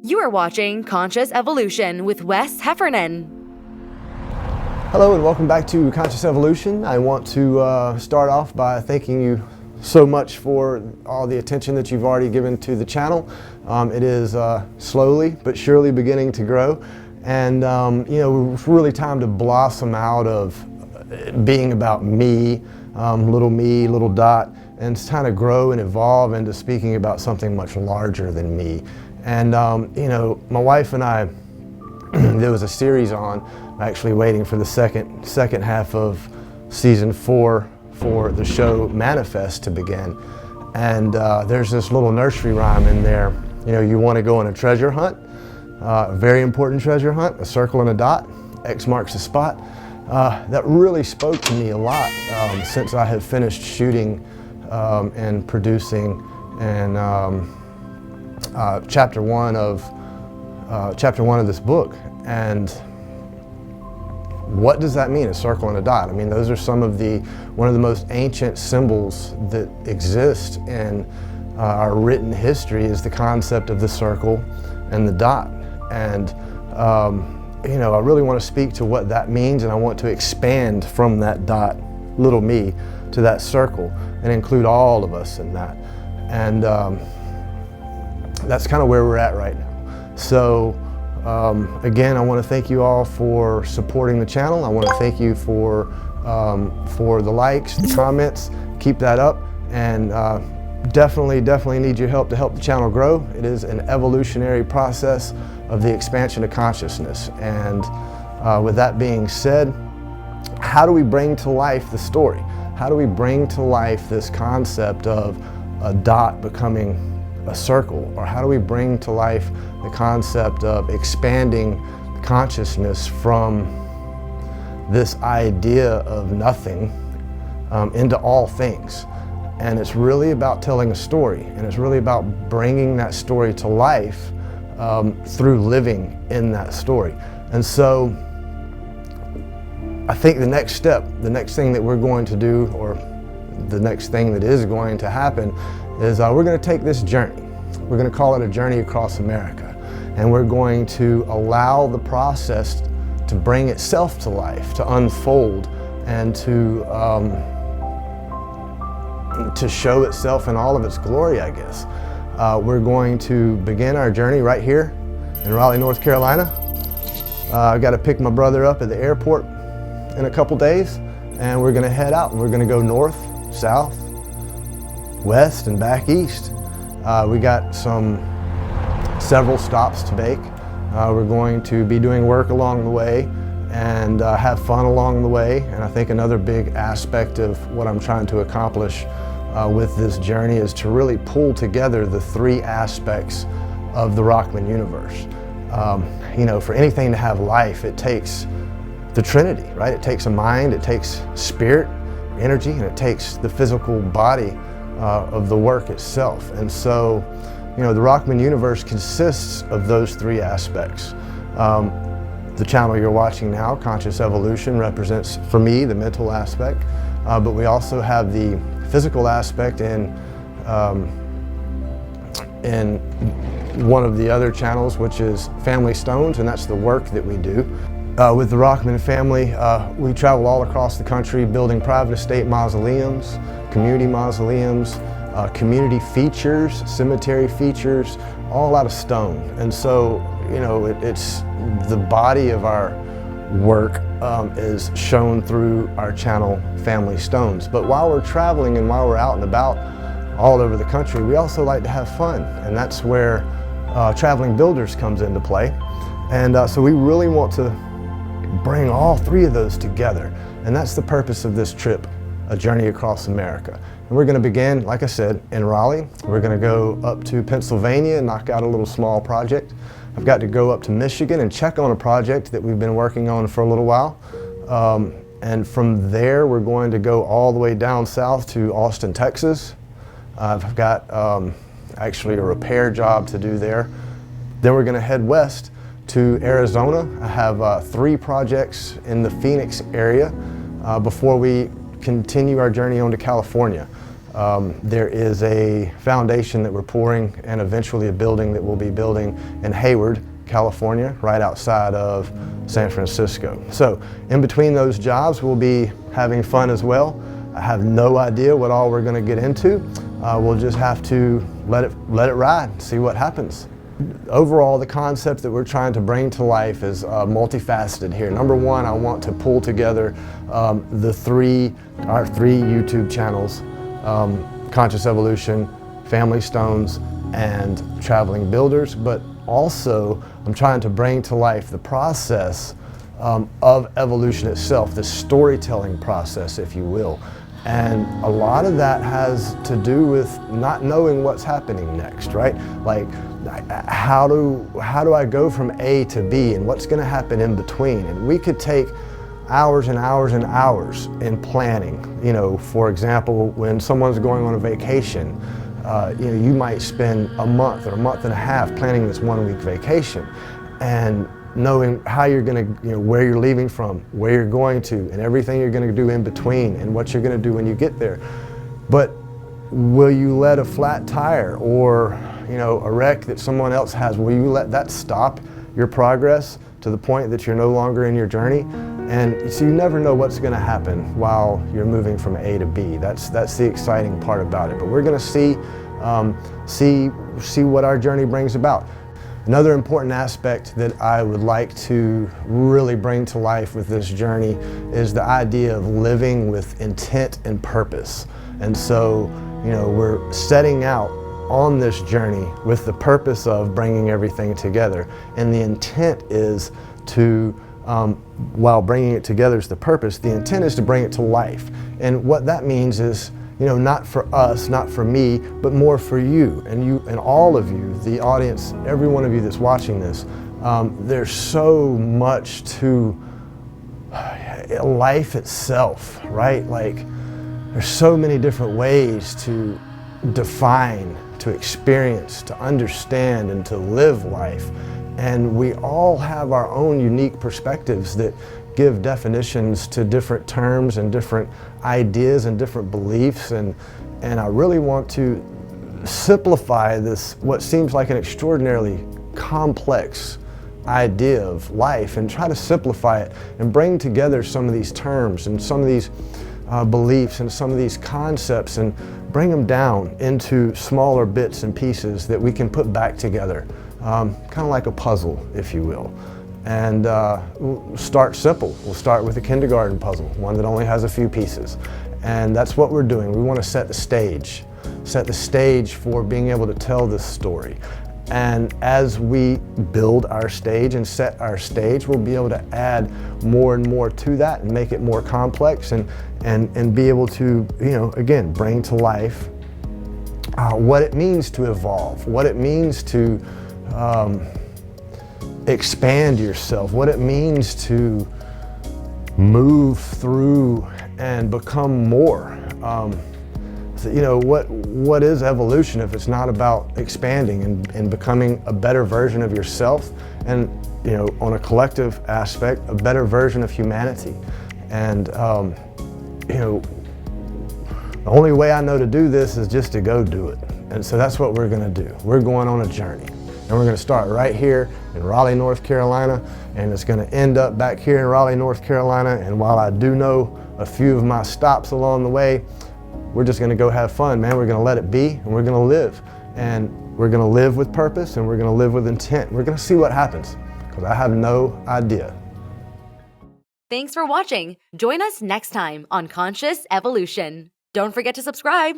You are watching Conscious Evolution with Wes Heffernan. Hello and welcome back to Conscious Evolution. I want to start off by thanking you so much for all the attention that you've already given to the channel. It is slowly but surely beginning to grow, and it's really time to blossom out of being about me, little dot, and it's time to grow and evolve into speaking about something much larger than me. And my wife and I, there was a series on, actually waiting for the second half of season 4 for the show Manifest to begin. And there's this little nursery rhyme in there. You want to go on a treasure hunt, a very important treasure hunt, a circle and a dot, X marks the spot. That really spoke to me a lot since I had finished shooting and producing and chapter one of this book. And what does that mean, a circle and a dot? I mean, those are one of the most ancient symbols that exist in our written history, is the concept of the circle and the dot. And I really want to speak to what that means, and I want to expand from that dot, little me, to that circle and include all of us in that. And that's kind of where we're at right now. So again, I want to thank you all for supporting the channel. I want to thank you for the likes, the comments. Keep that up, and definitely need your help to help the channel grow. It is an evolutionary process of the expansion of consciousness. And with that being said, how do we bring to life the story? How do we bring to life this concept of a dot becoming a circle? Or how do we bring to life the concept of expanding consciousness from this idea of nothing into all things? And it's really about telling a story, and it's really about bringing that story to life through living in that story. And so I think the next step, the next thing that we're going to do, or the next thing that is going to happen, is we're going to take this journey. We're going to call it a journey across America. And we're going to allow the process to bring itself to life, to unfold, and to show itself in all of its glory, I guess. We're going to begin our journey right here in Raleigh, North Carolina. I've got to pick my brother up at the airport in a couple days, and we're going to head out, and we're going to go north, south, west, and back east. We got several stops to make. We're going to be doing work along the way and have fun along the way. And I think another big aspect of what I'm trying to accomplish with this journey is to really pull together the 3 aspects of the Rockmond Universe. For anything to have life, it takes the Trinity, right? It takes a mind, it takes spirit, energy, and it takes the physical body of the work itself. And so, the Rockmond Universe consists of those 3 aspects. The channel you're watching now, Conscious Evolution, represents, for me, the mental aspect, but we also have the physical aspect in one of the other channels, which is Family Stones, and that's the work that we do. With the Rockmond family, we travel all across the country building private estate mausoleums, community mausoleums, community features, cemetery features, all out of stone. And so, it's the body of our work is shown through our channel, Family Stones. But while we're traveling and while we're out and about all over the country, we also like to have fun. And that's where Traveling Builders comes into play. And so we really want to bring all 3 of those together. And that's the purpose of this trip, a journey across America. And we're going to begin, like I said, in Raleigh. We're going to go up to Pennsylvania and knock out a little small project. I've got to go up to Michigan and check on a project that we've been working on for a little while. And from there, we're going to go all the way down south to Austin, Texas. I've got actually a repair job to do there. Then we're going to head west to Arizona. I have 3 projects in the Phoenix area before we continue our journey on to California. There is a foundation that we're pouring and eventually a building that we'll be building in Hayward, California, right outside of San Francisco. So in between those jobs, we'll be having fun as well. I have no idea what all we're going to get into. We'll just have to let it ride, see what happens. Overall, the concept that we're trying to bring to life is multifaceted here. Number one, I want to pull together our three YouTube channels, Conscious Evolution, Family Stones, and Traveling Builders, but also I'm trying to bring to life the process of evolution itself, the storytelling process, if you will. And a lot of that has to do with not knowing what's happening next, right? Like, how do I go from A to B, and what's going to happen in between? And we could take hours and hours and hours in planning. You know, for example, when someone's going on a vacation, you might spend a month or a month and a half planning this 1 week vacation, and knowing how you're going to, where you're leaving from, where you're going to, and everything you're going to do in between, and what you're going to do when you get there. But will you let a flat tire or, a wreck that someone else has, will you let that stop your progress to the point that you're no longer in your journey? And so you never know what's going to happen while you're moving from A to B. That's the exciting part about it. But we're going to see what our journey brings about. Another important aspect that I would like to really bring to life with this journey is the idea of living with intent and purpose. And so, we're setting out on this journey with the purpose of bringing everything together. And the intent is to, while bringing it together is the purpose, the intent is to bring it to life. And what that means is, not for us, not for me, but more for you and all of you, the audience, every one of you that's watching this. There's so much to life itself, right? Like, there's so many different ways to define, to experience, to understand, and to live life. And we all have our own unique perspectives that give definitions to different terms and different ideas and different beliefs, and I really want to simplify this, what seems like an extraordinarily complex idea of life, and try to simplify it and bring together some of these terms and some of these beliefs and some of these concepts, and bring them down into smaller bits and pieces that we can put back together, kind of like a puzzle, if you will. And we'll start simple. We'll start with a kindergarten puzzle, one that only has a few pieces. And that's what we're doing. We want to set the stage for being able to tell this story. And as we build our stage and set our stage, we'll be able to add more and more to that and make it more complex, and be able to, again, bring to life what it means to evolve, what it means to expand yourself, what it means to move through and become more. What is evolution if it's not about expanding and becoming a better version of yourself, and on a collective aspect, a better version of humanity. And the only way I know to do this is just to go do it. And so that's what we're going to do. We're going on a journey. And we're going to start right here in Raleigh, North Carolina, and it's going to end up back here in Raleigh, North Carolina. And while I do know a few of my stops along the way, we're just going to go have fun, man. We're going to let it be, and we're going to live. And we're going to live with purpose, and we're going to live with intent. We're going to see what happens, because I have no idea. Thanks for watching. Join us next time on Conscious Evolution. Don't forget to subscribe.